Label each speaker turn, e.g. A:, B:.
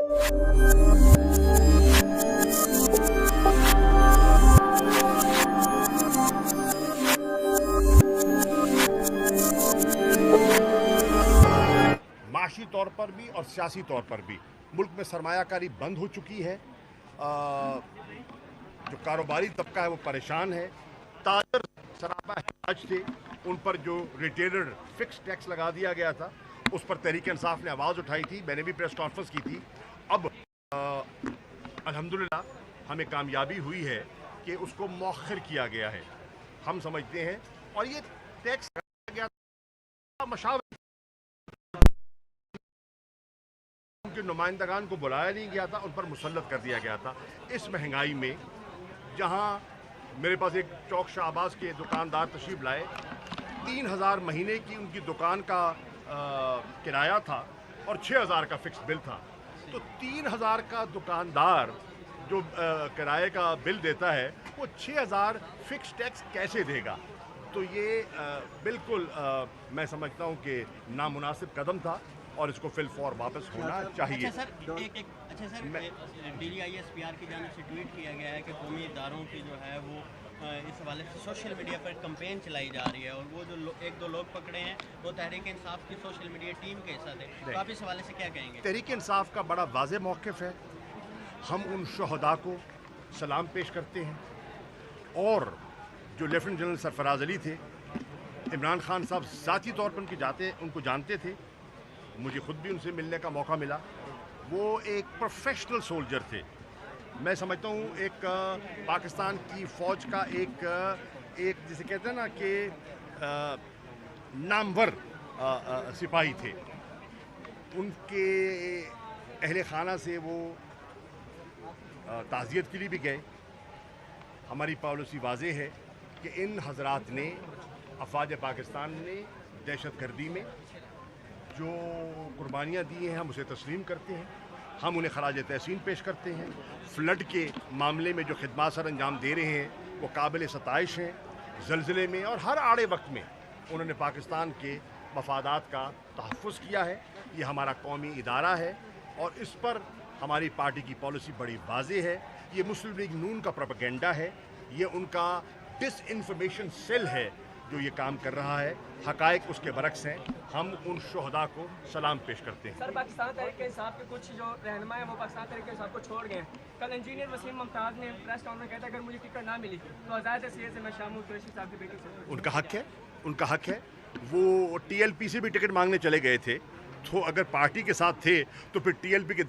A: معاشی طور پر بھی اور سیاسی طور پر بھی ملک میں سرمایہ کاری بند ہو چکی ہے. جو کاروباری طبقہ ہے وہ پریشان ہے. تاجر سراپا حراج تھے, ان پر جو ریٹیلر فکس ٹیکس لگا دیا گیا تھا اس پر تحریک انصاف نے آواز اٹھائی تھی. میں نے بھی پریس کانفرنس کی تھی. اب الحمدللہ ہمیں کامیابی ہوئی ہے کہ اس کو مؤخر کیا گیا ہے. ہم سمجھتے ہیں, اور یہ ٹیکس لگایا گیا تھا مشاورت کے نمائندگان کو بلایا نہیں گیا تھا, ان پر مسلط کر دیا گیا تھا. اس مہنگائی میں جہاں میرے پاس ایک چوک شاہ عباس کے دکاندار تشریف لائے, 3000 مہینے کی ان کی دکان کا کرایہ تھا اور 6000 کا فکس بل تھا. تو 3000 کا دکاندار جو کرائے کا بل دیتا ہے وہ 6000 فکس ٹیکس کیسے دے گا؟ تو یہ بالکل میں سمجھتا ہوں کہ نامناسب قدم تھا اور اس کو فی الفور واپس ہونا چاہیے.
B: اچھا سر, DGISPR کی جانب سے ٹویٹ کیا گیا ہے کہ قومی اداروں کی جو ہے وہ اس حوالے سے سوشل میڈیا پر کمپین چلائی جا رہی ہے, اور وہ جو 1-2 لوگ پکڑے ہیں وہ تحریک انصاف کی سوشل میڈیا ٹیم کے حصہ تھے. تو آپ اس حوالے سے کیا کہیں گے؟
A: تحریک انصاف کا بڑا واضح موقف ہے. ہم ان شہداء کو سلام پیش کرتے ہیں, اور جو لیفٹیننٹ جنرل سرفراز علی تھے, عمران خان صاحب ذاتی طور پر ان کو جانتے تھے, مجھے خود بھی ان سے ملنے کا موقع ملا. وہ ایک پروفیشنل سولجر تھے. میں سمجھتا ہوں ایک پاکستان کی فوج کا ایک جسے کہتے ہیں نا کہ نامور سپاہی تھے. ان کے اہل خانہ سے وہ تعزیت کے لیے بھی گئے. ہماری پالیسی واضح ہے کہ ان حضرات نے, افواج پاکستان نے دہشت گردی میں جو قربانیاں دی ہیں ہم اسے تسلیم کرتے ہیں. ہم انہیں خراج تحسین پیش کرتے ہیں. فلڈ کے معاملے میں جو خدمات سر انجام دے رہے ہیں وہ قابل ستائش ہیں. زلزلے میں اور ہر آڑے وقت میں انہوں نے پاکستان کے مفادات کا تحفظ کیا ہے. یہ ہمارا قومی ادارہ ہے اور اس پر ہماری پارٹی کی پالیسی بڑی واضح ہے. یہ مسلم لیگ نون کا پروپیگنڈا ہے, یہ ان کا ڈس انفارمیشن سیل ہے جو یہ کام کر رہا ہے. حقائق اس کے برعکس ہیں. ہم ان شہداء کو سلام پیش کرتے ہیں.
C: سر, پاکستان تحریک انصاف کے کچھ جو رہنما ہیں وہ پاکستان تحریک انصاف کو چھوڑ گئے ہیں. کل انجینئر وسیم ممتاز نے پریس کانفرنس کہا تھا اگر مجھے ٹکٹ نہ ملی تو آزاد سید سے میں شامل قریشی صاحب کی بیٹی سے.
A: ان کا حق ہے, ان کا حق ہے. وہ TLP سے بھی ٹکٹ مانگنے چلے گئے تھے, تو اگر پارٹی کے ساتھ تھے تو پھر TLP کے